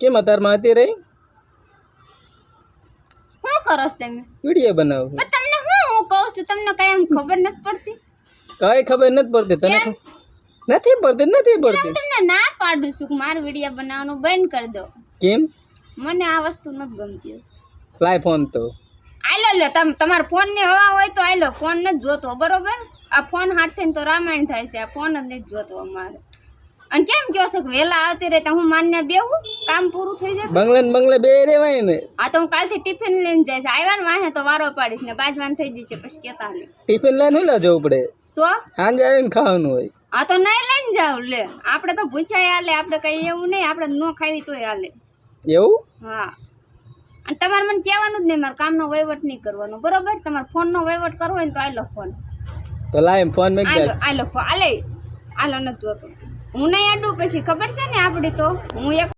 કેમ અત્યારમાં હતી રહી શું કરો છો તમે? વિડીયો બનાવો પણ તમને હું કહું છું, તમને કઈ એમ ખબર નથી પડતી? કઈ ખબર નથી પડતી તને? નથી પડતી હું તમને ના પાડું છું કે મારો વિડીયો બનાવવાનું બંધ કરી દો. કેમ? મને આ વસ્તુ નથી ગમતી. લાય ફોન તો આલો લે, તમે તમારા ફોન ની હવા હોય તો આલો. ફોન નથી જોતો, બરોબર? આ ફોન હાથ થઈને તો રામાયણ થાય છે. આ ફોન જ નથી જોતો અમારે. અને કેમ કહો છો કે વહેલા આવતી રહેતા હું માન્ય બેહું, કામ પૂરું થઈ જાય? બંગલે બે રેવાય ને. આ તો હું કાલથી ટિફિન લઈને જઈશ. આવ્યા ને વાહે તો વારો પાડીશ ને બાજવાન થઈ જશે, પછી કેતા નહીં. ટિફિન લઈને લા જવું પડે તો સાંજે આવીને ખાવાનું હોય. આ તો નહીં લઈને જાવ લે. આપણે તો ભૂખ્યા હાલે, આપણે કઈ એવું નહીં, આપણે ન ખાવી તોય હાલે. એવું? હા. અને તમારે મને કહેવાનું જ નહીં, મારે કામનો વહીવટ નહીં કરવાનો, બરોબર? તમારે ફોનનો વહીવટ કરવો હોય ને તો આલો ફોન. તો લાય ફોન મેં આલો ફોન આલે. આલો નથી જોતો. હું નહીં અડું, પછી ખબર છે ને આપડી તો હું એક